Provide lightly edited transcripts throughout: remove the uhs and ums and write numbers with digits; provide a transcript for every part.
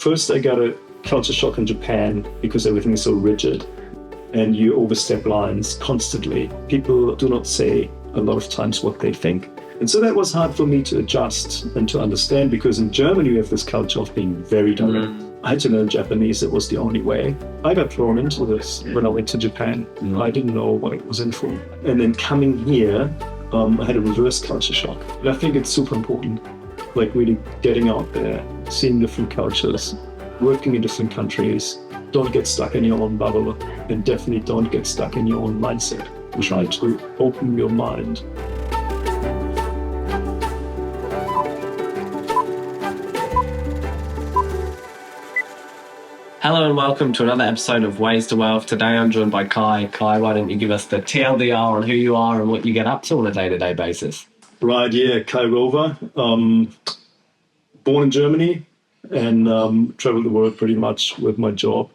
First, I got a culture shock in Japan because everything is so rigid and you overstep lines constantly. People do not say a lot of times what they think. And so that was hard for me to adjust and to understand, because in Germany we have this culture of being very direct. I had to learn Japanese. It was the only way. I got thrown into this when I went to Japan. I didn't know what it was in for. And then coming here, I had a reverse culture shock. And I think it's super important, like really getting out there, seeing different cultures, working in different countries. Don't get stuck in your own bubble, and definitely don't get stuck in your own mindset. Try to open your mind. Hello and welcome to another episode of Ways to Wealth. Today I'm joined by Kai. Kai, why don't you give us the TLDR on who you are and what you get up to on a day-to-day basis? Right, yeah, Kai Röver. Born in Germany and traveled the world pretty much with my job.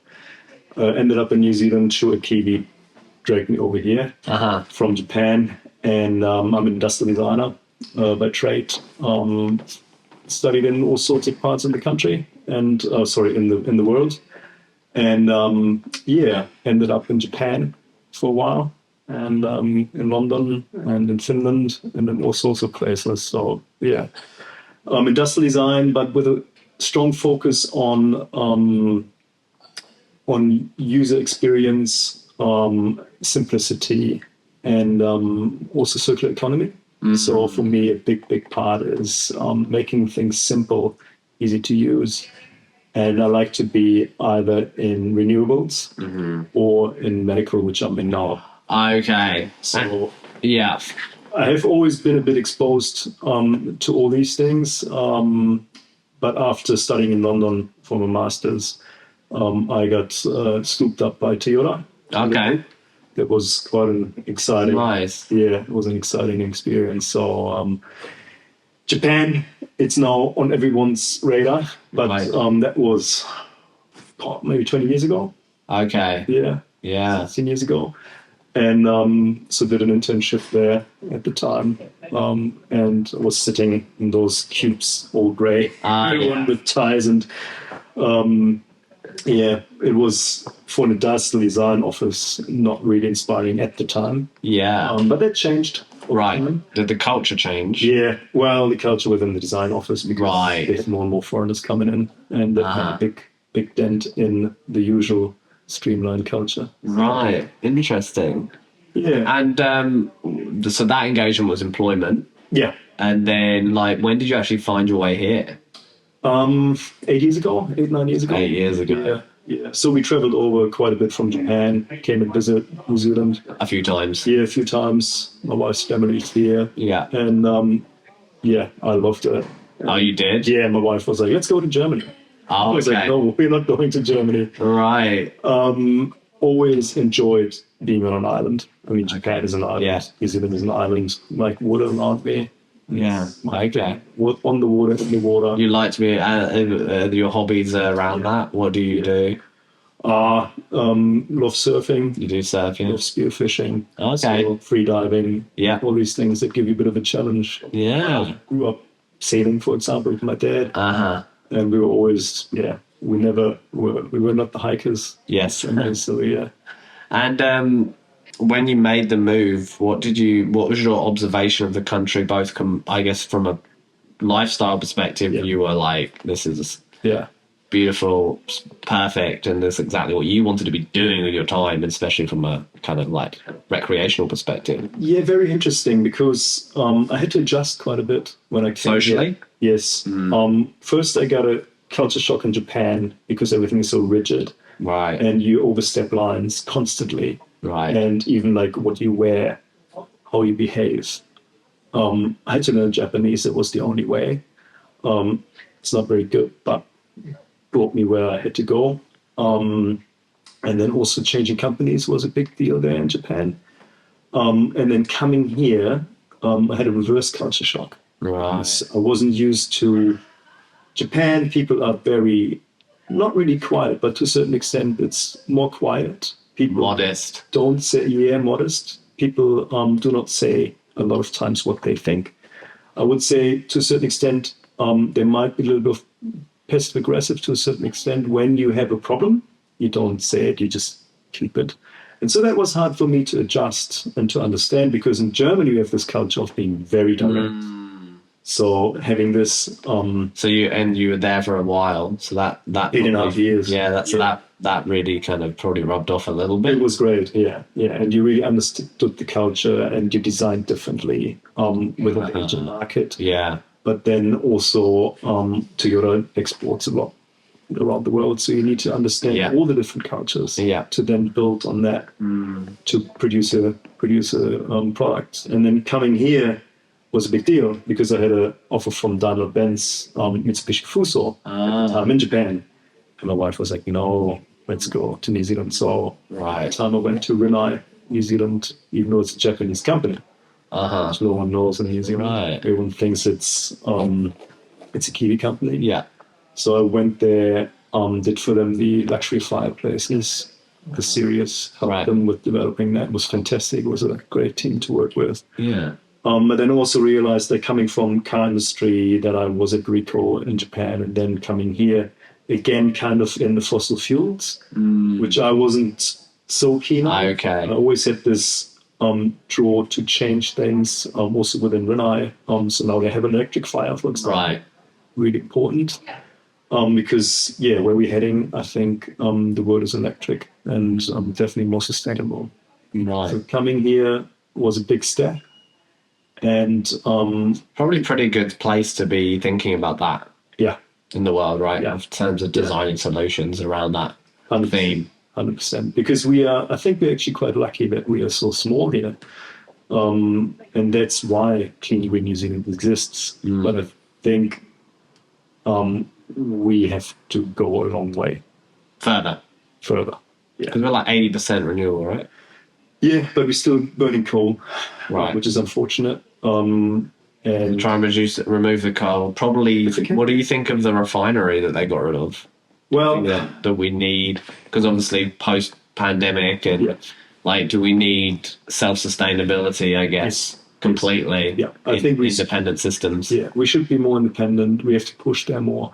Ended up in New Zealand. Sure, a Kiwi dragged me over here from Japan. And I'm an industrial designer by trade. Studied in all sorts of parts of the country and, in the world. And ended up in Japan for a while, and in London and in Finland and in all sorts of places. So yeah, industrial design, but with a strong focus on user experience, simplicity, and also circular economy. Mm-hmm. So for me, a big part is making things simple, easy to use. And I like to be either in renewables or in medical, which I'm in now. Okay. So yeah, I have always been a bit exposed to all these things. But after studying in London for my master's, I got scooped up by Toyota. Okay. That was quite an exciting. Nice. Yeah, it was an exciting experience. So Japan, it's now on everyone's radar, but that was maybe 20 years ago. Okay. Yeah. 16 years ago. And so did an internship there at the time, and I was sitting in those cubes, all grey, everyone with ties, and it was for an industrial design office, not really inspiring at the time. Yeah. But that changed. Right. Did the culture change? Yeah. Well, the culture within the design office, because they had more and more foreigners coming in, and that had a big dent in the usual streamlined culture. Right. Interesting. Yeah. And so that engagement was employment. Yeah. And then, when did you actually find your way here? 9 years ago. 8 years ago. Yeah. So we traveled over quite a bit from Japan, came and visited New Zealand. A few times. Yeah, a few times. My wife's family's here. Yeah. And I loved it. Oh, you did? Yeah, my wife was like, let's go to Germany. Oh, I was like, no, we're not going to Germany. Right. Always enjoyed being on an island. I mean, Japan is an island. Yeah. New Zealand is an island. Like water around me. Yeah. Okay. On the water, in the water. You like to be, your hobbies around that? What do you do? Love surfing. You do surfing? Love spearfishing. Okay. So free diving. Yeah. All these things that give you a bit of a challenge. Yeah. I grew up sailing, for example, with my dad. And we were always, we were not the hikers. Yes. So, yeah. And when you made the move, what was your observation of the country, both, I guess, from a lifestyle perspective, you were like, this is beautiful, perfect, and this is exactly what you wanted to be doing with your time, especially from a kind of recreational perspective. Yeah, very interesting, because I had to adjust quite a bit when I came socially here. Yes. First, I got a culture shock in Japan because everything is so rigid. Right. And you overstep lines constantly. Right. And even what you wear, how you behave. I had to learn Japanese. It was the only way. It's not very good, but brought me where I had to go. And then also changing companies was a big deal there in Japan. And then coming here, I had a reverse culture shock. Right. I wasn't used to Japan. People are not really quiet, but to a certain extent, it's more quiet. People modest. Don't say, modest. People do not say a lot of times what they think. I would say to a certain extent, there might be a little bit of passive aggressive to a certain extent. When you have a problem, you don't say it, you just keep it. And so that was hard for me to adjust and to understand, because in Germany we have this culture of being very direct. So having this, so you were there for a while, so that 8.5 years. Yeah, that really kind of probably rubbed off a little bit. It was great, yeah, and you really understood the culture, and you designed differently within the Asian market. Yeah, but then also Toyota exports a lot around the world, so you need to understand all the different cultures to then build on that to produce a product. And then coming here was a big deal, because I had an offer from Daimler-Benz Mitsubishi Fuso at the time in Japan, and my wife was like, no, let's go to New Zealand. So at the time I went to Rinnai, New Zealand, even though it's a Japanese company, which no one knows in New Zealand. Everyone thinks it's a Kiwi company. Yeah. So I went there, did for them the luxury fireplaces, the series, helped them with developing that. It was fantastic. It was a great team to work with. Yeah. But then also realized that coming from car industry, that I was at Ricoh in Japan, and then coming here, again, kind of in the fossil fuels, which I wasn't so keen on. Okay. I always had this draw to change things, also within Rinnai. So now they have an electric fire, for example. Right. Really important. Because, where we're heading, I think the world is electric and definitely more sustainable. Right. So coming here was a big step. And probably a pretty good place to be thinking about that. Yeah. In the world, right? Yeah. In terms of designing solutions around that theme. 100%. Because I think we're actually quite lucky that we are so small here. And that's why Clean Green New Zealand exists. But I think we have to go a long way. Further. Yeah. Because we're like 80% renewable, right? Yeah, but we're still burning coal, right? Which is unfortunate. And try and remove the coal. Probably. What do you think of the refinery that they got rid of? Well, that we need, because obviously post-pandemic and do we need self-sustainability? I guess completely. Yeah, I think independent systems. Yeah, we should be more independent. We have to push them more.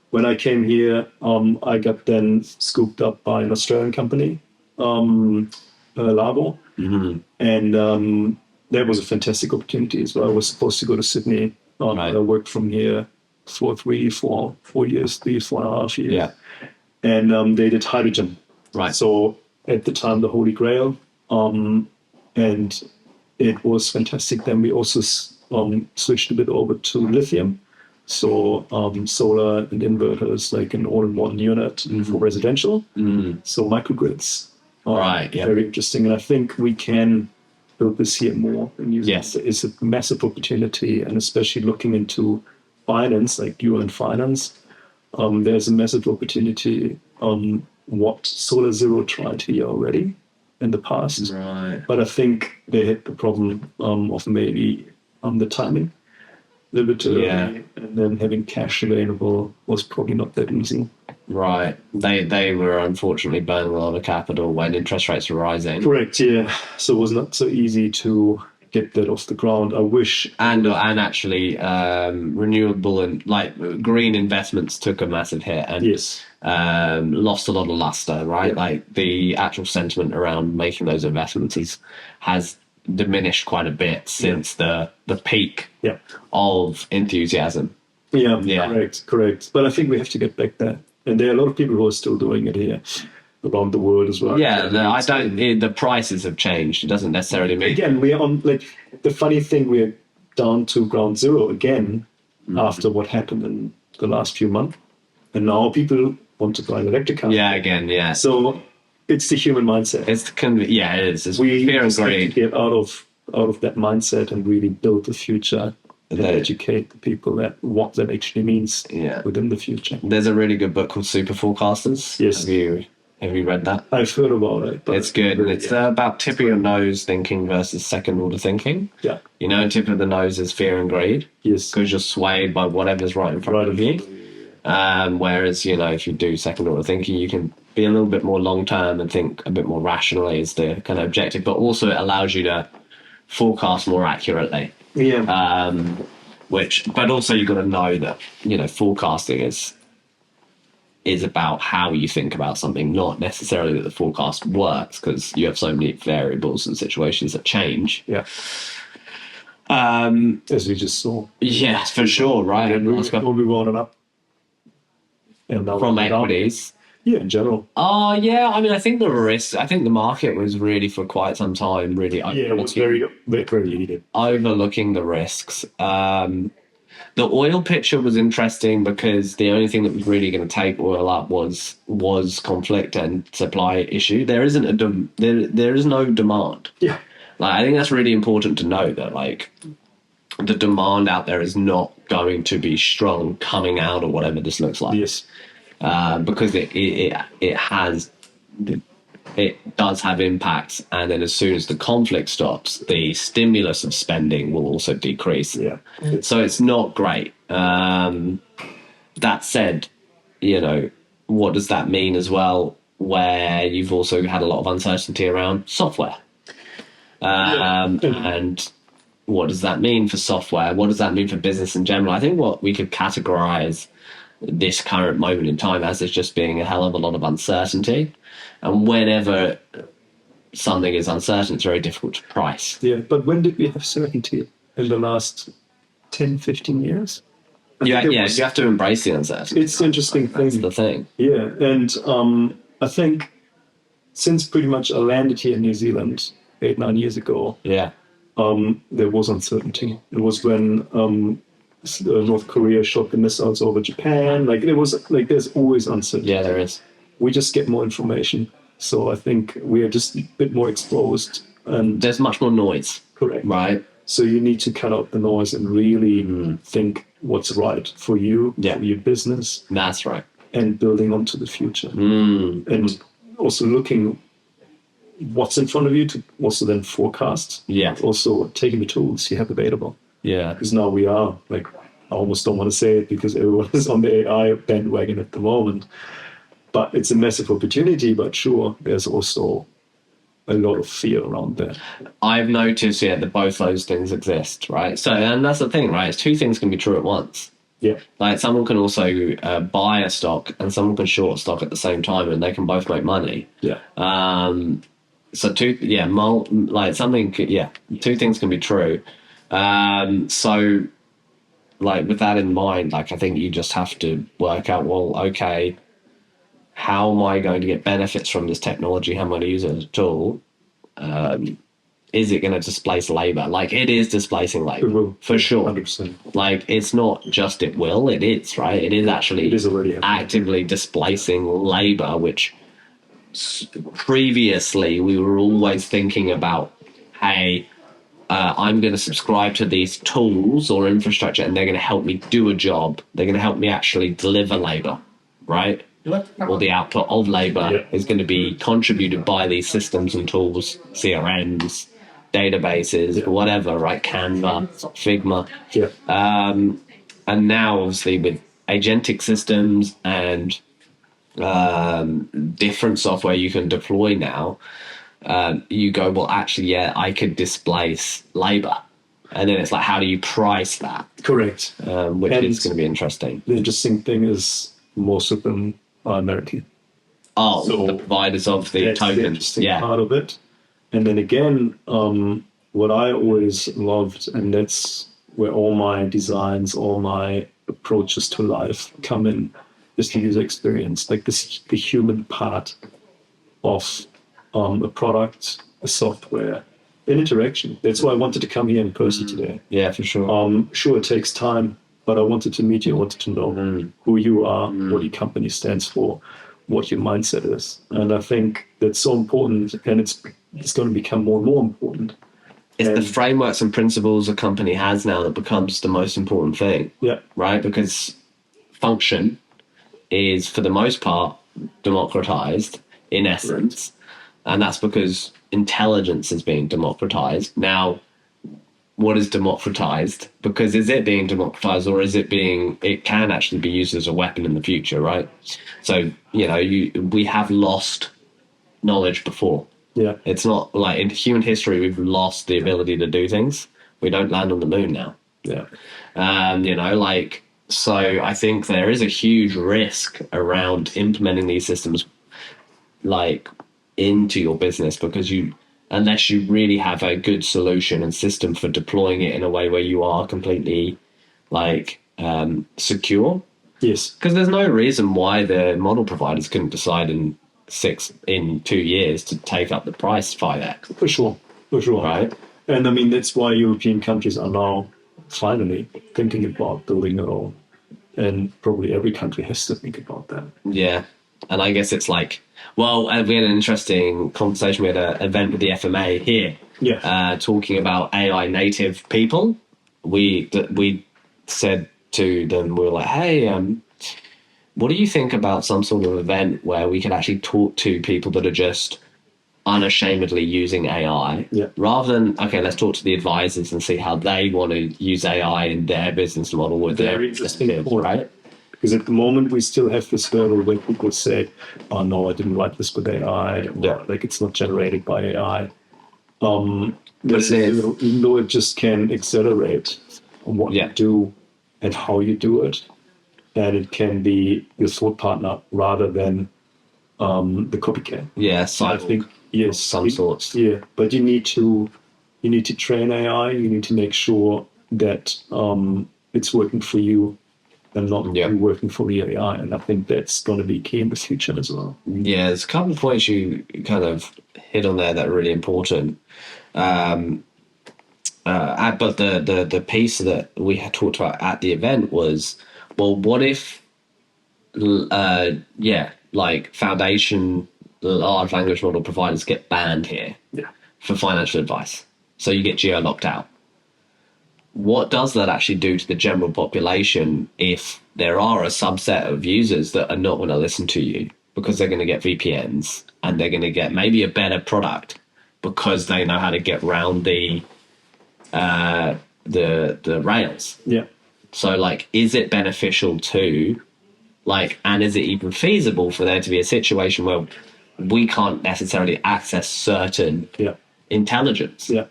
When I came here, I got then scooped up by an Australian company, Labo, and that was a fantastic opportunity as well. I was supposed to go to Sydney. I worked from here for 4 years, 3.5 years. Yeah. And they did hydrogen. Right. So at the time, the Holy Grail. And it was fantastic. Then we also switched a bit over to lithium. So solar and inverters, like an all-in-one unit for residential. So microgrids. Very interesting. And I think we can build this here more. Yes. It's a massive opportunity, and especially looking into finance, like you in finance, there's a massive opportunity on what Solar Zero tried here already in the past. Right. But I think they had the problem of maybe the timing a little bit too early, and then having cash available was probably not that easy. Right. They were unfortunately burning a lot of capital when interest rates were rising. Correct, yeah. So it was not so easy to get that off the ground. I wish. And actually renewable and green investments took a massive hit and lost a lot of luster, right? Yeah. Like the actual sentiment around making those investments has diminished quite a bit since the peak of enthusiasm. Yeah, correct. But I think we have to get back there. And there are a lot of people who are still doing it here around the world as well. Yeah, the prices have changed. It doesn't necessarily mean... Again, we are on, the funny thing, we're down to ground zero again after what happened in the last few months. And now people want to buy an electric car. Yeah, again, yeah. So it's the human mindset. It is. It's fear and greed. To get out of that mindset and really build the future. And educate the people that what that actually means within the future. There's a really good book called Super Forecasters. Yes. Have you read that? I've heard about it. It's good. It's about tip of your nose thinking versus second order thinking. Yeah. Tip of the nose is fear and greed. Yes. Because you're swayed by whatever's right in front of you. Whereas, if you do second order thinking, you can be a little bit more long term and think a bit more rationally is the kind of objective, but also it allows you to forecast more accurately. Yeah. But also you've got to know that, forecasting is is about how you think about something, not necessarily that the forecast works, because you have so many variables and situations that change. Yeah. As we just saw. Yeah, for sure, right? And we rolled up. And from equities. Yeah, in general. Oh, yeah. I mean, I think the market was really for quite some time really it was very heated. Overlooking the risks. The oil picture was interesting because the only thing that was really going to take oil up was conflict and supply issue. There isn't there is no demand. Yeah. Like, I think that's really important to know that, like, the demand out there is not going to be strong coming out of whatever this looks like. Yes. Because it does have impacts, and then as soon as the conflict stops, the stimulus of spending will also decrease. Yeah. So it's not great. That said, what does that mean as well, where you've also had a lot of uncertainty around software? And what does that mean for software? What does that mean for business in general? I think what we could categorize this current moment in time as is just being a hell of a lot of uncertainty. And whenever something is uncertain, it's very difficult to price. Yeah, but when did we have certainty? In the last 10, 15 years? You have to embrace the uncertainty. It's an interesting thing. That's the thing. Yeah, and I think since pretty much I landed here in New Zealand 8-9 years ago, there was uncertainty. It was when North Korea shot the missiles over Japan. There's always uncertainty. Yeah, there is. We just get more information. So I think we are just a bit more exposed. And there's much more noise. Correct. Right. So you need to cut out the noise and really think what's right for you, for your business. That's right. And building onto the future. And also looking what's in front of you to also then forecast. Yeah. Also taking the tools you have available. Yeah. Because now we are, I almost don't want to say it because everyone is on the AI bandwagon at the moment. But it's a massive opportunity, but sure, there's also a lot of fear around that. I've noticed, that both those things exist, right? So, and that's the thing, right? It's two things can be true at once. Yeah. Like, someone can also buy a stock and someone can short stock at the same time, and they can both make money. Yeah. So two things can be true. So, with that in mind, I think you just have to work out, well, okay, how am I going to get benefits from this technology? How am I going to use it as a tool? Is it going to displace labor? It is displacing labor, for sure. 100%. It's not just it will, it is, right? It is actually already actively displacing labor, which previously we were always thinking about, hey, I'm going to subscribe to these tools or infrastructure and they're going to help me do a job. They're going to help me actually deliver labor, right? Or the output of labor is going to be contributed by these systems and tools, CRMs, databases, whatever, right? Canva, Figma. Yeah. And now, obviously, with agentic systems and different software you can deploy now, you go, well, actually, I could displace labor. And then it's how do you price that? Correct. Which is going to be interesting. The interesting thing is most of them are American. Oh, so the providers of the tokens. The interesting part of it. And then again, what I always loved, and that's where all my designs, all my approaches to life come in, is the user experience, the human part of a product, a software, an interaction. That's why I wanted to come here in person today. Yeah, for sure. Sure, it takes time, but I wanted to meet you. I wanted to know who you are, what your company stands for, what your mindset is. And I think that's so important, and it's going to become more and more important. It's the frameworks and principles a company has now that becomes the most important thing. Yeah. Right? Because function is, for the most part, democratized in essence. Right. And that's because intelligence is being democratized. Now, what is democratized? Because is it being democratized, or is it can actually be used as a weapon in the future, right? So, we have lost knowledge before. Yeah. It's not in human history, we've lost the ability to do things. We don't land on the moon now. Yeah. So I think there is a huge risk around implementing these systems like into your business, because unless you really have a good solution and system for deploying it in a way where you are completely like secure. Yes. Because there's no reason why the model providers couldn't decide in 2 years to take up the price 5x. For sure. Right. And I mean, that's why European countries are now finally thinking about building their own. And probably every country has to think about that. Yeah. And I guess it's like, well, we had an interesting conversation. We had an event with the FMA here, talking about AI native people. We said to them, we were like, hey, what do you think about some sort of event where we could actually talk to people that are just unashamedly using AI, rather than, okay, let's talk to the advisors and see how they want to use AI in their business model with their interesting point, right? Because at the moment we still have this hurdle when people say, oh no, I didn't write this with AI, like it's not generated by AI. Even though it just can accelerate on what you do and how you do it, and it can be your thought partner rather than the copycat. Yeah, so I think yes, some sorts. Yeah, but you need to train AI. You need to make sure that it's working for you and not you working for the AI. And I think that's going to be key in the future as well. Yeah, there's a couple of points you kind of hit on there that are really important. But the piece that we had talked about at the event was, well, what if, like foundation large language model providers get banned here for financial advice? So you get geo-locked out. What does that actually do to the general population if there are a subset of users that are not going to listen to you because they're going to get VPNs and they're going to get maybe a better product because they know how to get around the rails? Yeah. So, like, is it beneficial to, like, and is it even feasible for there to be a situation where we can't necessarily access certain intelligence? Yeah.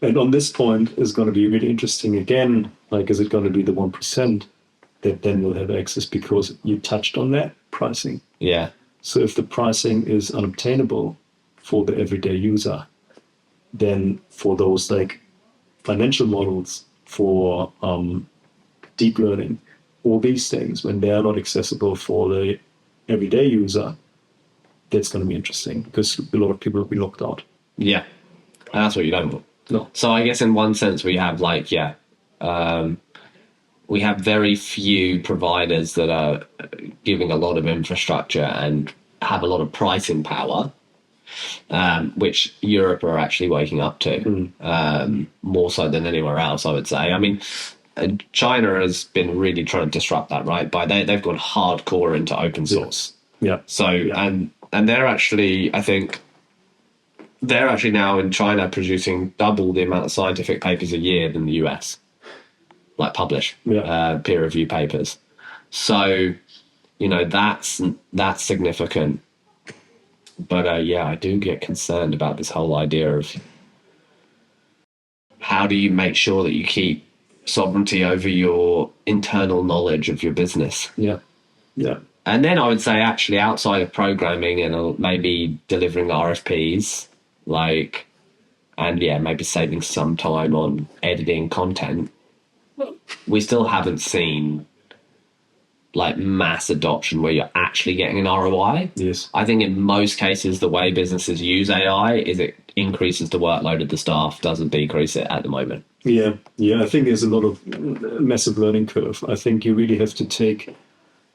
And on this point is going to be really interesting again. Like, is it going to be the 1% that then will have access, because you touched on that pricing? Yeah. So if the pricing is unobtainable for the everyday user, then for those like financial models, for deep learning, all these things, when they are not accessible for the everyday user, that's going to be interesting because a lot of people will be locked out. Yeah. And that's what you don't want. No. So I guess in one sense we have like, we have very few providers that are giving a lot of infrastructure and have a lot of pricing power, which Europe are actually waking up to, more so than anywhere else, I would say. I mean, China has been really trying to disrupt that, right? They've gone hardcore into open source. Yeah. So, and they're actually, I think, they're actually now in China producing double the amount of scientific papers a year than the US, like publish peer review papers. So, you know, that's significant. But I do get concerned about this whole idea of how do you make sure that you keep sovereignty over your internal knowledge of your business. Yeah. And then I would say actually outside of programming and maybe delivering RFPs, like, and maybe saving some time on editing content, we still haven't seen like mass adoption where you're actually getting an ROI. Yes. I think in most cases, the way businesses use AI is it increases the workload of the staff, doesn't decrease it at the moment. Yeah. I think there's a lot of massive learning curve. I think you really have to take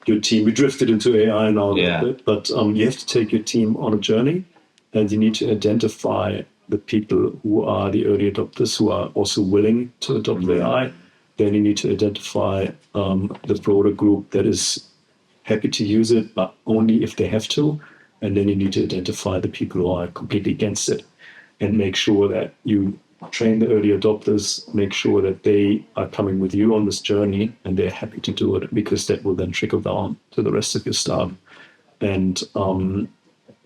your team. We drifted into AI now a little bit, but you have to take your team on a journey, and you need to identify the people who are the early adopters who are also willing to adopt AI. Then you need to identify the broader group that is happy to use it, but only if they have to. And then you need to identify the people who are completely against it and make sure that you train the early adopters, make sure that they are coming with you on this journey and they're happy to do it, because that will then trickle down to the rest of your staff. And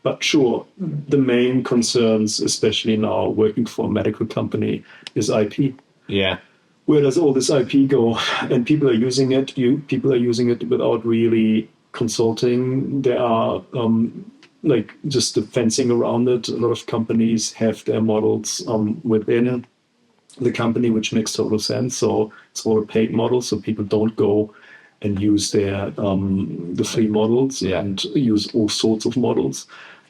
but sure, the main concerns, especially now working for a medical company, is IP. Yeah. where does all this IP go? And people are using it. People are using it without really consulting. There are like just the fencing around it. A lot of companies have their models within the company, which makes total sense. So it's all a paid model, so people don't go and use their the free models and use all sorts of models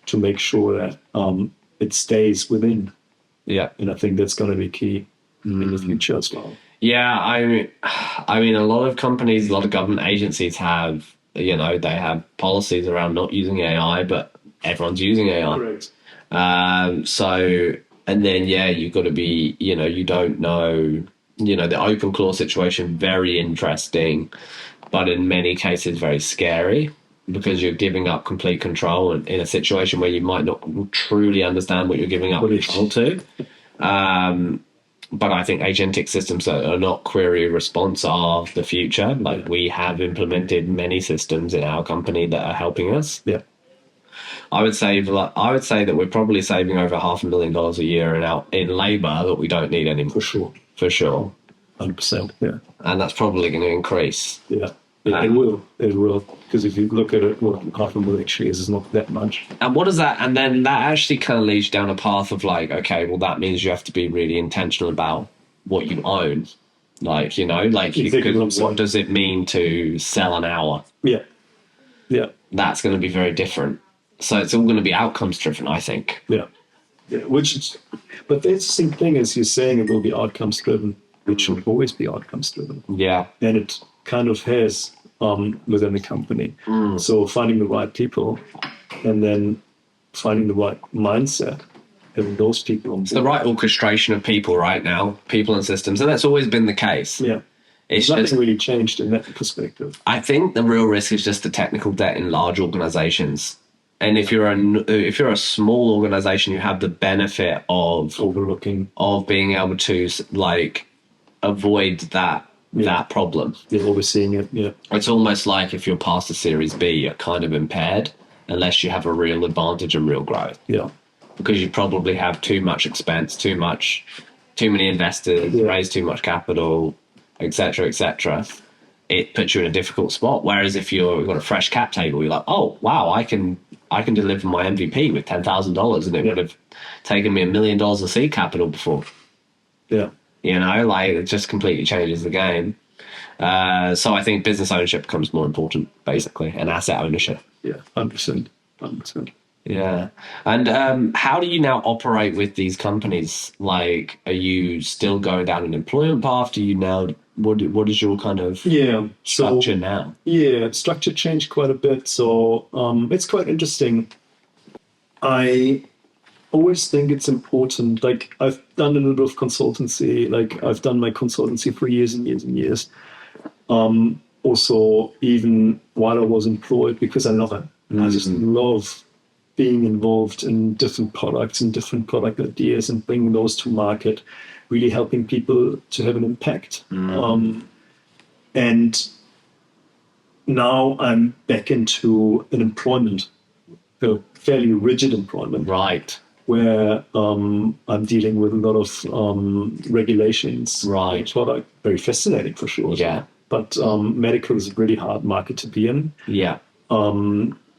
to make sure that it stays within. Yeah, and I think that's going to be key in the future as well. Yeah, I mean, a lot of companies, a lot of government agencies have, you know, they have policies around not using AI, but everyone's using AI. Correct. So, and then, you've got to be, you know, you don't know, you know, the open clause situation, very interesting, but in many cases very scary because you're giving up complete control in a situation where you might not truly understand what you're giving up control to. But I think agentic systems that are not query response are the future. Like we have implemented many systems in our company that are helping us. Yeah. I would say that we're probably saving over $500,000 a year in labour that we don't need anymore. For sure. 100%. Yeah. And that's probably going to increase. Yeah. It will. Because if you look at it, well, $500,000 actually is not that much. And what does that, and then that actually kind of leads down a path of like, okay, well, that means you have to be really intentional about what you own. Like, you know, like, what does it mean to sell an hour? Yeah. Yeah. That's going to be very different. So it's all going to be outcomes driven, I think. Yeah. But the interesting thing is you're saying it will be outcomes driven. It should always be outcomes driven. Yeah. And it kind of has within the company. So finding the right people and then finding the right mindset, having those people. It's the right orchestration of people right now, people and systems. And that's always been the case. Yeah. It's nothing really changed in that perspective. I think the real risk is just the technical debt in large organizations. And if you're a small organization, you have the benefit of being able to like avoid that problem. You're overseeing it. Yeah. It's almost like if you're past a Series B, you're kind of impaired unless you have a real advantage and real growth. Yeah. Because you probably have too much expense, too many investors, raise too much capital, etc., etc. It puts you in a difficult spot. Whereas if you've got a fresh cap table, you're like, oh wow, I can deliver my MVP with $10,000, and it would have taken me $1 million of seed capital before. Yeah. You know, like it just completely changes the game. So I think business ownership becomes more important, basically, and asset ownership. Yeah, 100%. 100%. Yeah. And how do you now operate with these companies? Like, are you still going down an employment path? Do you now, what is your kind of structure now? Yeah, structure changed quite a bit. So it's quite interesting. I always think it's important. Like, I've done a little bit of consultancy. Like, I've done my consultancy for years and years and years. Also, even while I was employed, because I love it. I just love being involved in different products and different product ideas and bringing those to market, really helping people to have an impact. And now I'm back into an employment, a fairly rigid employment. Right. Where I'm dealing with a lot of regulations. Right. Product. Very fascinating for sure. Yeah. But medical is a really hard market to be in. Yeah.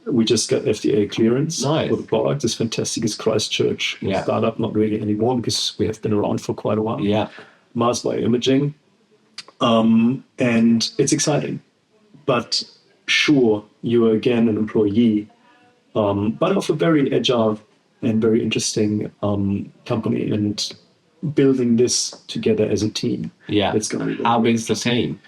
We just got FDA clearance nice. For the product. It's fantastic. It's Christchurch. Yeah. Startup, not really anymore because we have been around for quite a while. Yeah. Mars Bioimaging. And it's exciting. But sure, you are again an employee, but of a very agile and very interesting company, and building this together as a team. Yeah. It's going to be how big is the team?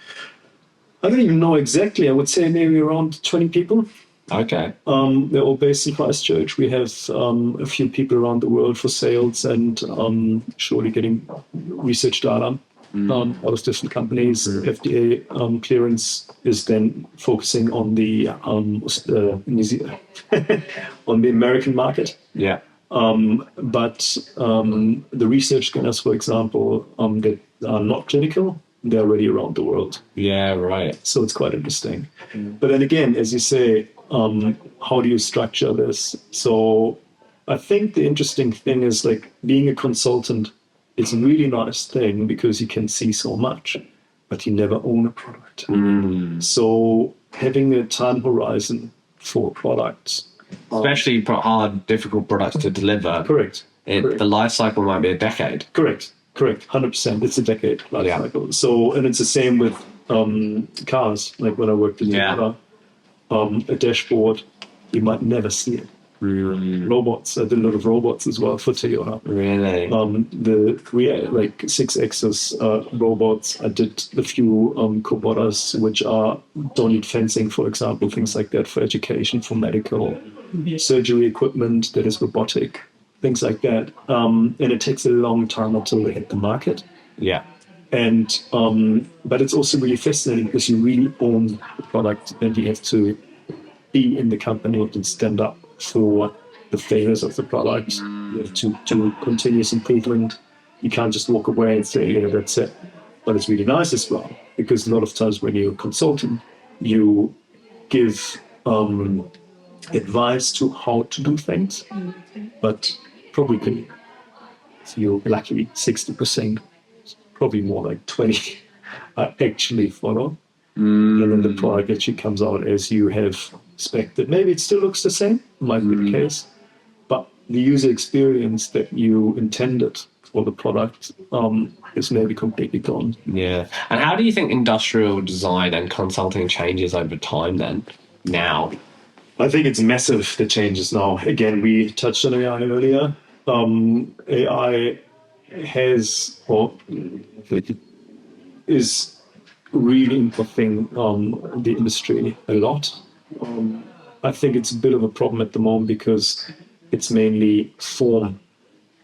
I don't even know exactly. I would say maybe around 20 people. Okay. They're all based in Christchurch. We have a few people around the world for sales and surely getting research data out of different companies. FDA clearance is then focusing on the New Zealand, on the American market. Yeah. But the research guys, for example, that are not clinical, they're already around the world. Yeah, right. So it's quite interesting. But then again, as you say, how do you structure this? So I think the interesting thing is like being a consultant it's a really nice thing because you can see so much, but you never own a product. So having a time horizon for products, especially hard, difficult products to deliver. Correct. The life cycle might be a decade. Correct. 100%. It's a decade life cycle. So, and it's the same with cars. Like when I worked in Toyota, a dashboard, you might never see it. Robots. I did a lot of robots as well for Toyota. Really? Like 6-axis robots. I did a few cobotas, which don't need fencing, for example, things like that for education, for medical, surgery equipment that is robotic, things like that. And it takes a long time until they hit the market. Yeah. And but it's also really fascinating because you really own the product and you have to be in the company and stand up for the failures of the product. You have to do continuous improvement. You can't just walk away and say, that's it. But it's really nice as well, because a lot of times when you're a consultant, you give advice to how to do things, but probably if you're lucky, 60%, probably more like 20 actually follow. And then the product actually comes out as you have expected. Maybe it still looks the same, might be the case, but the user experience that you intended for the product is maybe completely gone. Yeah. And how do you think industrial design and consulting changes over time then, now? I think it's massive, the changes now. Again, we touched on AI earlier. AI is really impacting the industry a lot. I think it's a bit of a problem at the moment because it's mainly form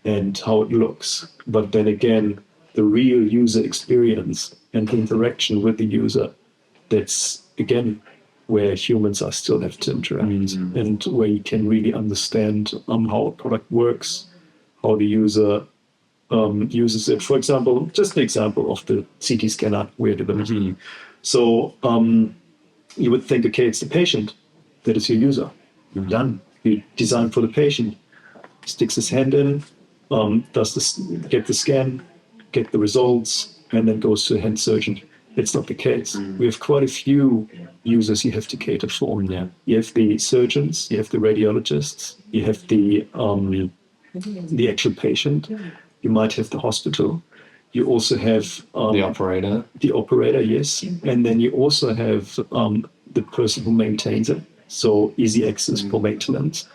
and how it looks. But then again, the real user experience and the interaction with the user, that's, again, where humans are still have to interact and where you can really understand how a product works, how the user uses it. For example, just an example of the CT scanner we're developing. So you would think, okay, it's the patient that is your user. You're done. You design for the patient. Sticks his hand in, get the scan, get the results, and then goes to a hand surgeon. It's not the case. We have quite a few users you have to cater for. Yeah. You have the surgeons, you have the radiologists, you have the actual patient. You might have the hospital. You also have the operator. The operator, yes. And then you also have the person who maintains it. So easy access for maintenance.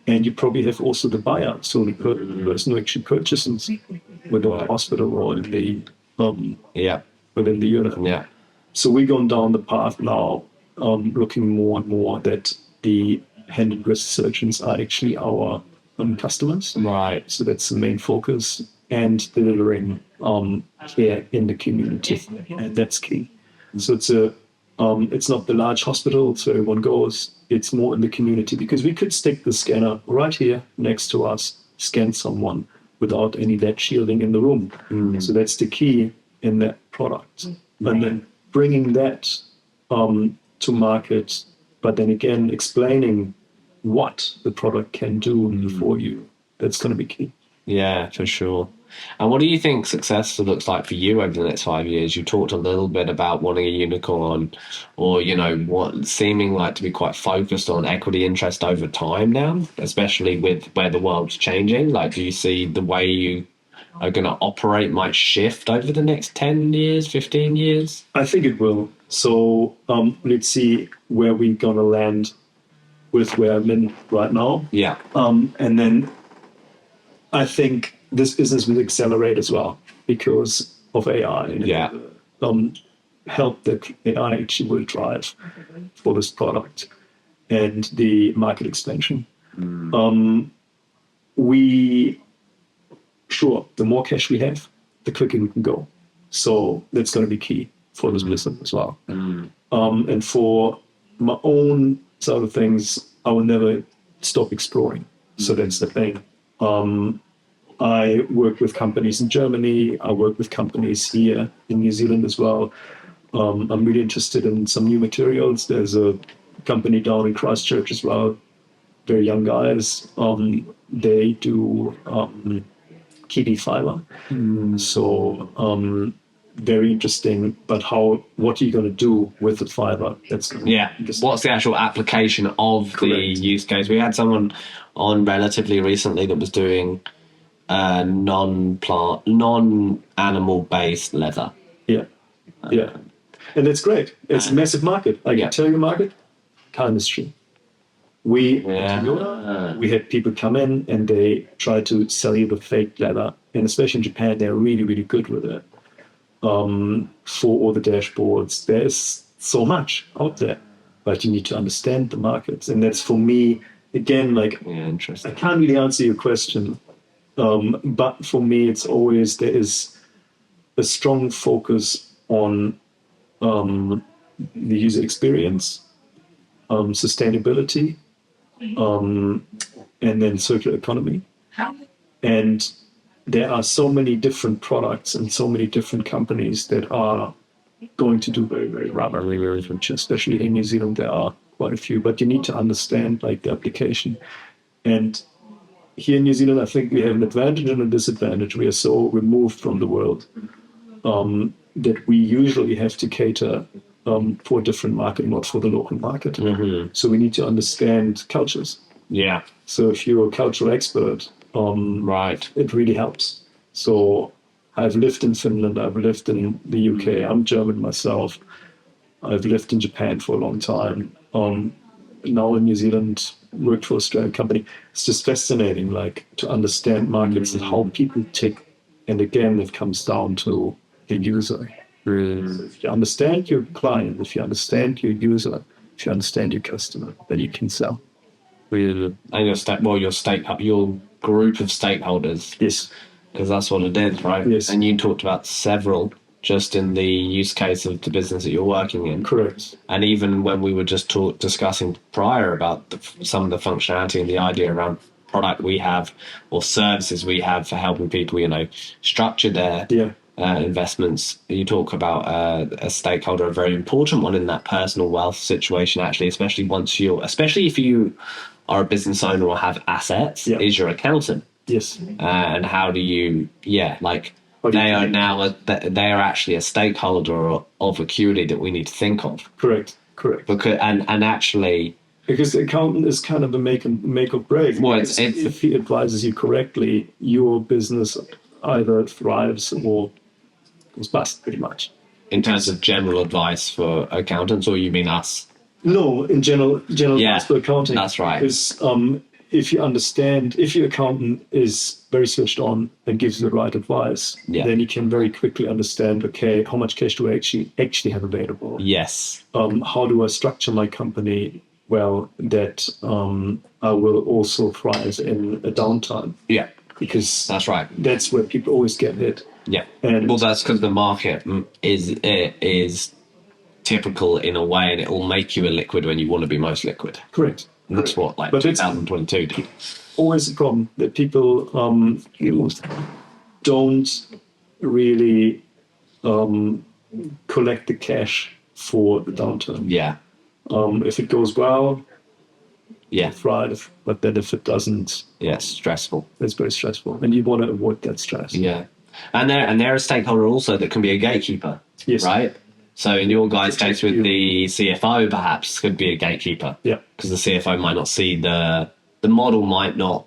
And you probably have also the buyer, so the person who actually purchases within the hospital or in the within the unit. Yeah. So we're going down the path now, looking more and more that the hand and wrist surgeons are actually our customers. Right. So that's the main focus, and delivering care in the community, and that's key. So it's not the large hospital, so everyone goes. It's more in the community, because we could stick the scanner right here next to us, scan someone without any lead shielding in the room. So that's the key in that product. And then bringing that to market, but then again explaining what the product can do for you. That's going to be key. Yeah, for sure. And what do you think success looks like for you over the next 5 years? You talked a little bit about wanting a unicorn, or, what seeming like to be quite focused on equity interest over time now, especially with where the world's changing. Like, do you see the way you are going to operate might shift over the next 10 years, 15 years? I think it will. So let's see where we're going to land with where I'm in right now. Yeah. And then I think this business will accelerate as well because of AI. Yeah. Help that AI actually will drive for this product and the market expansion. The more cash we have, the quicker we can go. So that's going to be key for this business as well. And for my own side of things, I will never stop exploring. So that's the thing. I work with companies in Germany. I work with companies here in New Zealand as well. I'm really interested in some new materials. There's a company down in Christchurch as well. Very young guys. They do kiwi fiber. So very interesting. But what are you going to do with the fiber? That's What's the actual application of the use case? We had someone on relatively recently that was doing non-animal based leather. Yeah. And that's great. It's a massive market. I can tell you market, car industry. We had people come in and they try to sell you the fake leather. And especially in Japan, they're really, really good with it. For all the dashboards, there's so much out there, but you need to understand the markets. And that's for me, again, like, interesting. I can't really answer your question. But for me, it's always, there is a strong focus on the user experience, sustainability, and then circular economy. And there are so many different products and so many different companies that are going to do very, very much, especially in New Zealand. There are quite a few, but you need to understand like the application. And here in New Zealand, I think we have an advantage and a disadvantage. We are so removed from the world that we usually have to cater for a different market, not for the local market. So we need to understand cultures. Yeah. So if you're a cultural expert, it really helps. So I've lived in Finland, I've lived in the UK, I'm German myself. I've lived in Japan for a long time. Now in New Zealand, worked for an Australian company. It's just fascinating, like, to understand markets and how people tick. And again, it comes down to the user. So if you understand your client, if you understand your user, if you understand your customer, then you can sell. And your group of stakeholders. Yes. Because that's what it is, right? Yes. And you talked about several just in the use case of the business that you're working in. Correct. And even when we were just discussing prior about some of the functionality and the idea around product we have or services we have for helping people, structure their investments. You talk about a stakeholder, a very important one in that personal wealth situation, actually, especially if you are a business owner or have assets, is your accountant. Yes. And how do you, they are actually a stakeholder of eccuity that we need to think of. Correct. Because because the accountant is kind of a make or break. Well, if he advises you correctly, your business either thrives or goes bust, pretty much. In terms of general advice for accountants, or you mean us? No, in general advice for accounting. That's right. Because if your accountant is very switched on and gives you the right advice, then you can very quickly understand, okay, how much cash do I actually have available? Yes. How do I structure my company well that I will also thrive in a downtime? Yeah. Because that's right. That's where people always get hit. Yeah. And that's because the market is typical in a way, and it will make you illiquid when you want to be most liquid. Correct. And that's what 2022 did. Always a problem that people don't really collect the cash for the downturn. Yeah. If it goes well, thrive. But then if it doesn't, it's stressful. It's very stressful, and you want to avoid that stress. Yeah, and they're a stakeholder also that can be a gatekeeper. Yes. Right. So in your guys' case with the CFO, perhaps could be a gatekeeper. Yeah. Because the CFO might not see the model might not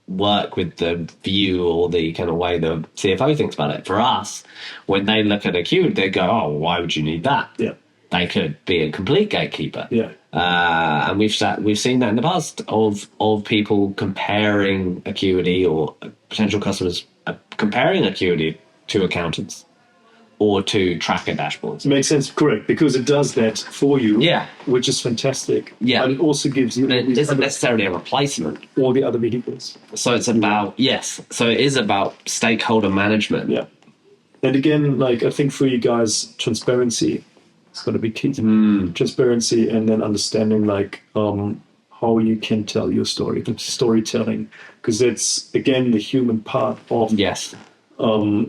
work with the view or the kind of way the CFO thinks about it. For us, when they look at a queue, they go, "Oh, why would you need that?" Yeah. They could be a complete gatekeeper. Yeah. And we've seen that in the past of people comparing eccuity or potential customers comparing eccuity to accountants or to tracker dashboards. It makes sense, correct, because it does that for you. Yeah. Which is fantastic. Yeah. But it also gives you... It isn't necessarily a replacement. All the other vehicles. So it's about, so it is about stakeholder management. Yeah. And again, I think for you guys, transparency is going to be key. Transparency, and then understanding how you can tell your story, the storytelling, because that's, again, the human part of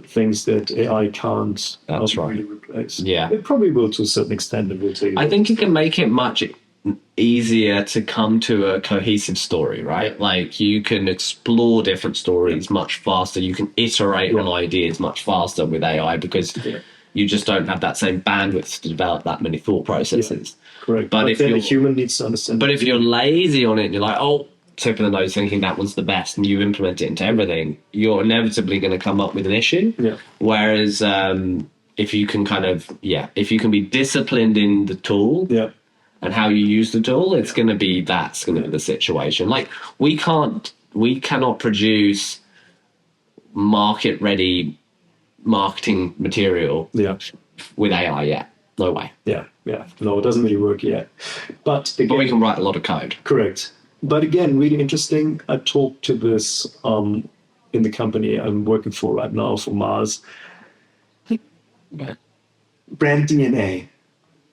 things that AI can't really replace. Yeah. It probably will to a certain extent. I think it can make it much easier to come to a cohesive story, right? Like you can explore different stories much faster. You can iterate on ideas much faster with AI because you just don't have that same bandwidth to develop that many thought processes. Correct. But if then a human needs to understand. But if you're lazy on it and you're like, oh, tip of the nose thinking that one's the best and you implement it into everything, you're inevitably going to come up with an issue. Yeah. Whereas if you can if you can be disciplined in the tool and how you use the tool, that's going to be the situation. Like we cannot produce market ready marketing material with AI yet. No way. Yeah. No, it doesn't really work yet. But again, we can write a lot of code. Correct. But again, really interesting. I talked to this in the company I'm working for right now for Mars. Brand DNA.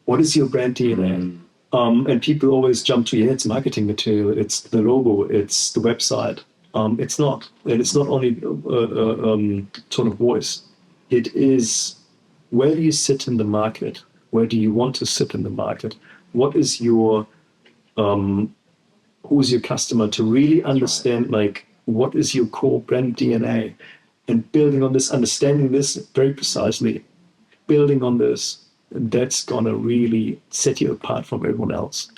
What is your brand DNA? And people always jump to, it's marketing material, it's the logo, it's the website. It's not. And it's not only tone of voice. It is, where do you sit in the market? Where do you want to sit in the market? What is your, who's your customer, to really understand, like, what is your core brand DNA? And building on this, understanding this very precisely, building on this, that's going to really set you apart from everyone else.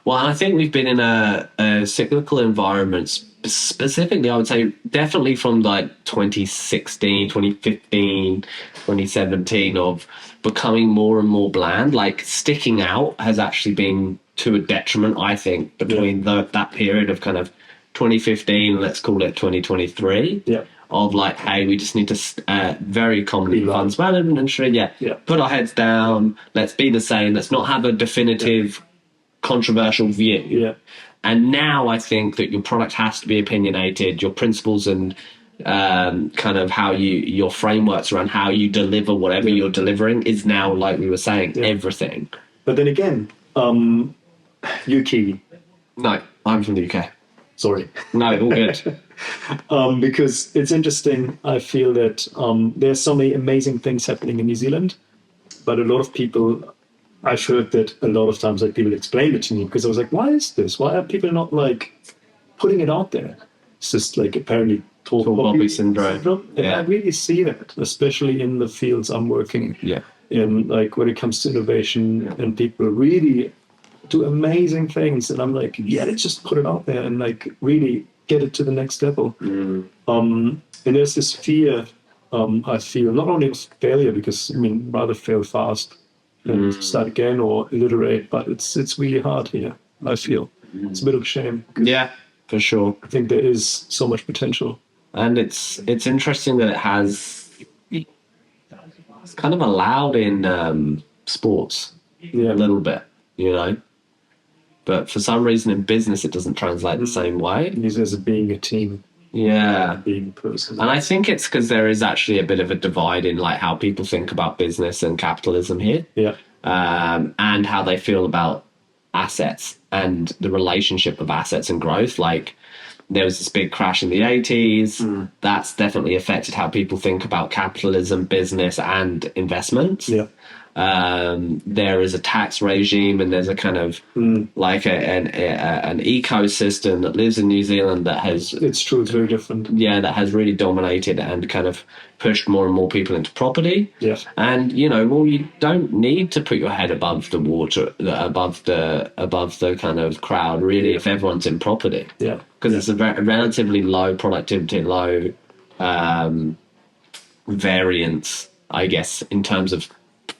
Well, I think we've been in a cyclical environment, specifically, I would say, definitely from like 2016, 2015, 2017, of becoming more and more bland. Like sticking out has actually been to a detriment, I think, between that period of kind of 2015, let's call it 2023. Of like, hey, we just need to very commonly funds management industry, put our heads down, let's be the same, let's not have a definitive controversial view. And now I think that your product has to be opinionated, your principles and kind of how your frameworks around how you deliver whatever you're delivering is now, like we were saying, everything. But then again, you're Kiwi. No, I'm from the UK. Sorry. No, all good. Because it's interesting, I feel that there's so many amazing things happening in New Zealand, but a lot of people, I've heard that a lot of times, like, people explain it to me, because I was like, why is this? Why are people not, like, putting it out there? It's just, like, apparently tall poppy syndrome. And I really see that, especially in the fields I'm working in, like, when it comes to innovation, and people really do amazing things, and I'm like, let's just put it out there and, like, really get it to the next level. And there's this fear, I feel, not only of failure, because, I mean, rather fail fast and start again or iterate, but it's really hard here, I feel. It's a bit of a shame. Yeah, for sure. I think there is so much potential. And it's interesting that it's kind of allowed in sports a little bit, you know? But for some reason in business, it doesn't translate the same way. As being a team. Yeah. Being a person. And I think it's because there is actually a bit of a divide in like how people think about business and capitalism here. And how they feel about assets and the relationship of assets and growth. Like there was this big crash in the 80s. That's definitely affected how people think about capitalism, business and investments. There is a tax regime and there's a kind of like an ecosystem that lives in New Zealand that has... It's true, it's very different. Yeah, that has really dominated and kind of pushed more and more people into property. And, you know, well, you don't need to put your head above the water, above the kind of crowd, really, if everyone's in property. Because it's a relatively low productivity, low variance, I guess, in terms of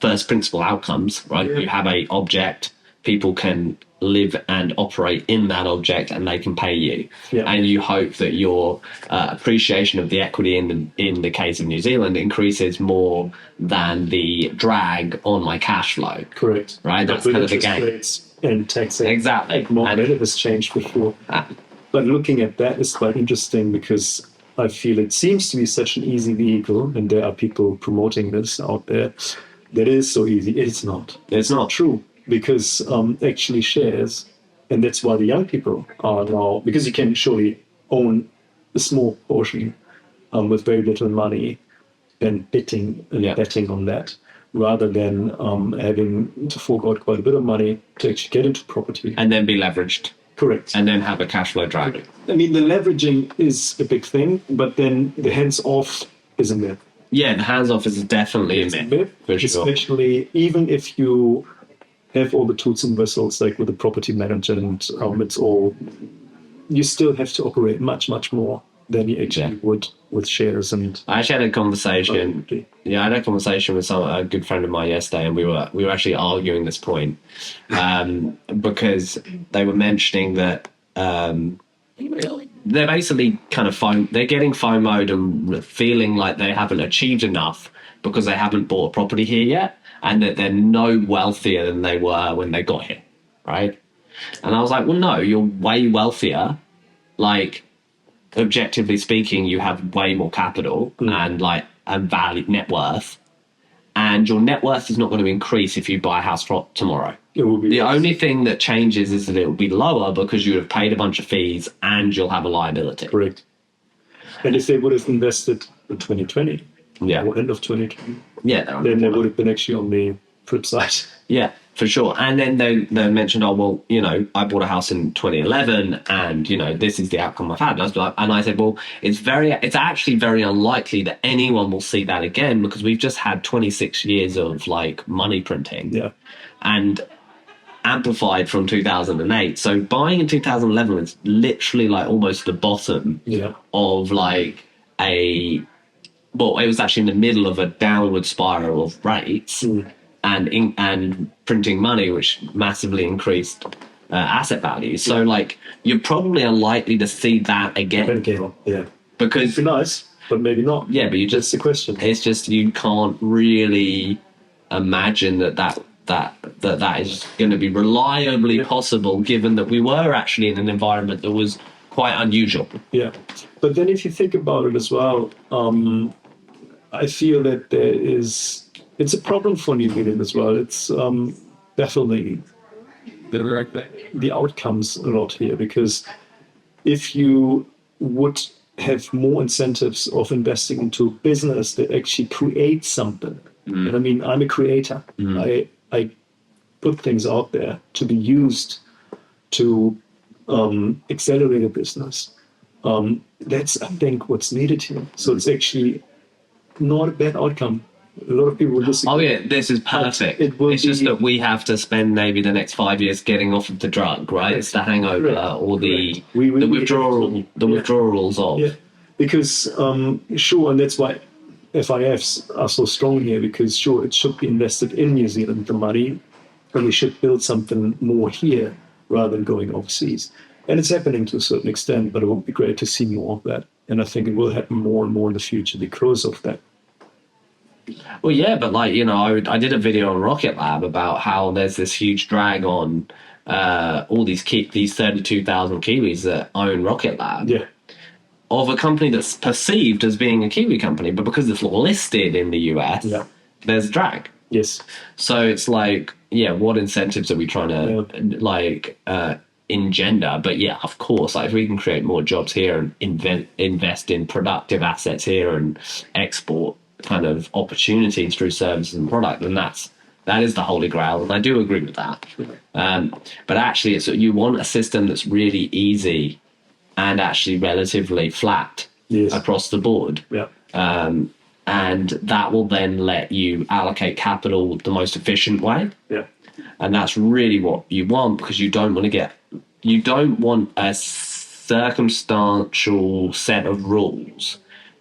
first principle outcomes, right? You have a object, people can live and operate in that object and they can pay you. And you hope that your appreciation of the equity in the case of New Zealand increases more than the drag on my cash flow. Correct. Right? That's kind of the game. Rates and taxing. Exactly. It has changed before. But looking at that is quite interesting because I feel it seems to be such an easy vehicle, and there are people promoting this out there. That is so easy. It's not. It's not true, because actually shares, and that's why the young people are now, because you can surely own a small portion with very little money and betting on that. rather than having to fork out quite a bit of money to actually get into property. And then be leveraged. Correct. And then have a cash flow drag. Correct. I mean, the leveraging is a big thing, but then the hands-off is a myth. Yeah, the hands-off is definitely a myth. For sure. Especially even if you have all the tools and whistles, like with the property management, it's all, you still have to operate much, much more than you actually would with shares. And I actually had a conversation. I had a conversation with a good friend of mine yesterday, and we were actually arguing this point because they were mentioning that they're basically kind of they're getting FOMO'd and feeling like they haven't achieved enough because they haven't bought a property here yet, and that they're no wealthier than they were when they got here, right? And I was like, well, no, you're way wealthier. Like, objectively speaking, you have way more capital and value, net worth, and your net worth is not going to increase if you buy a house tomorrow. It will be the only thing that changes is that it will be lower because you have paid a bunch of fees and you'll have a liability. Correct. And if they would have invested in 2020, or end of 2020, then they would have been actually on the flip side. Yeah, for sure. And then they mentioned, oh, well, I bought a house in 2011 and, this is the outcome I've had. And I said, well, it's actually very unlikely that anyone will see that again because we've just had 26 years of money printing. Yeah. And amplified from 2008. So buying in 2011 is literally almost the bottom of it was actually in the middle of a downward spiral of rates and printing money, which massively increased asset value. So you're probably unlikely to see that again. Yeah. Because it'd be nice, but maybe not. Yeah, but that's the question. It's just you can't really imagine that is going to be reliably possible, given that we were actually in an environment that was quite unusual. Yeah. But then if you think about it as well, I feel that it's a problem for New Zealand as well. It's definitely the outcomes a lot here, because if you would have more incentives of investing into business that actually creates something, and I mean, I'm a creator. I put things out there to be used to accelerate a business. That's, I think, what's needed here. So it's actually not a bad outcome. A lot of people will disagree. Oh yeah, this is perfect. It's just that we have to spend maybe the next 5 years getting off of the drug, right? It's the hangover or the withdrawals of. Yeah, because sure, and that's why FIFs are so strong here, because sure, it should be invested in New Zealand, the money, and we should build something more here rather than going overseas. And it's happening to a certain extent, but it would be great to see more of that. And I think it will happen more and more in the future because of that. Well, yeah, but I did a video on Rocket Lab about how there's this huge drag on all these 32,000 Kiwis that own Rocket Lab. Yeah. Of a company that's perceived as being a Kiwi company, but because it's listed in the US, there's drag. Yes. So it's what incentives are we trying to engender? But yeah, of course, if we can create more jobs here and invest in productive assets here and export kind of opportunities through services and product, then that is the holy grail, and I do agree with that. But actually, you want a system that's really easy and actually relatively flat across the board. Yeah. And that will then let you allocate capital the most efficient way. Yeah. And that's really what you want, because you don't want a circumstantial set of rules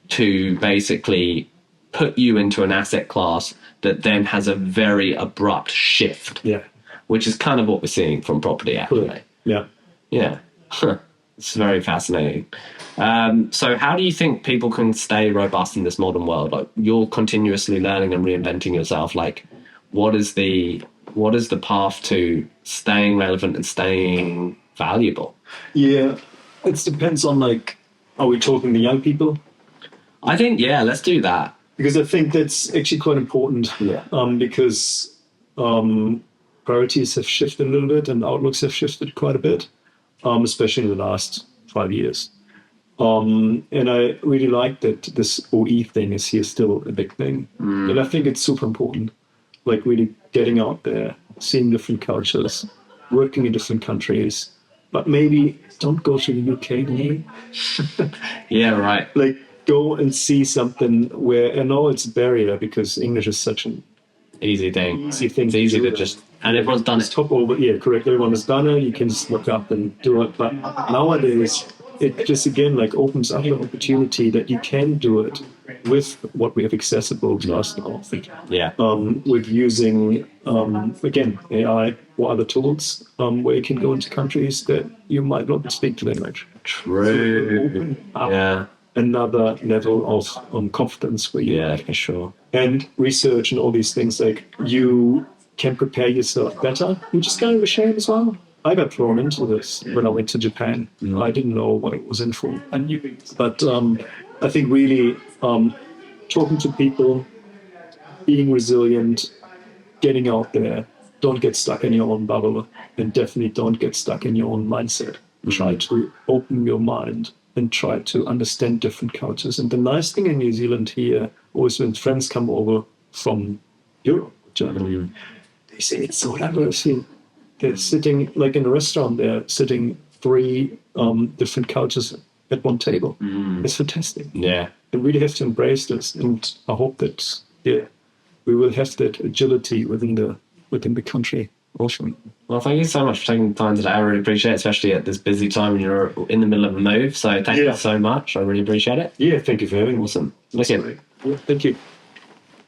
to basically put you into an asset class that then has a very abrupt shift. Yeah. Which is kind of what we're seeing from property, actually. Yeah. Yeah. It's very fascinating. So how do you think people can stay robust in this modern world? You're continuously learning and reinventing yourself. What is the path to staying relevant and staying valuable? Yeah, it depends on are we talking to young people? I think, let's do that. Because I think that's actually quite important. Yeah. Because priorities have shifted a little bit and outlooks have shifted quite a bit, especially in the last 5 years. And I really like that this OE thing is here still a big thing. And I think it's super important. like really getting out there, seeing different cultures, working in different countries, but maybe don't go to the UK, maybe. Yeah, right. Like, go and see something where, I know it's a barrier because English is such an easy thing. It's easy to just, and everyone's done it. Top over, yeah, correct. Everyone has done it. You can just look up and do it. But nowadays, it just again like opens up an opportunity that you can do it with what we have accessible to us now. Yeah. With using again AI or other tools where you can go into countries that you might not speak the language. True. Yeah. Another level of confidence for you. Yeah, for sure. And research and all these things, like you can prepare yourself better, which is kind of a shame as well. I got thrown into this when I went to Japan. I didn't know what it was in for. But I think really talking to people, being resilient, getting out there, don't get stuck in your own bubble, and definitely don't get stuck in your own mindset. Try to open your mind and try to understand different cultures. And the nice thing in New Zealand here, always when friends come over from Europe, Germany, they say it's so diverse. They're sitting, like in a restaurant, they're sitting 3 different cultures at one table. It's fantastic. Yeah. And really have to embrace this. And I hope that, we will have that agility within the country. Awesome. Well, thank you so much for taking the time today. I really appreciate it, especially at this busy time when you're in the middle of a move. So thank you so much. I really appreciate it. Yeah, thank you for having me. Awesome. Listen. Yeah, thank you.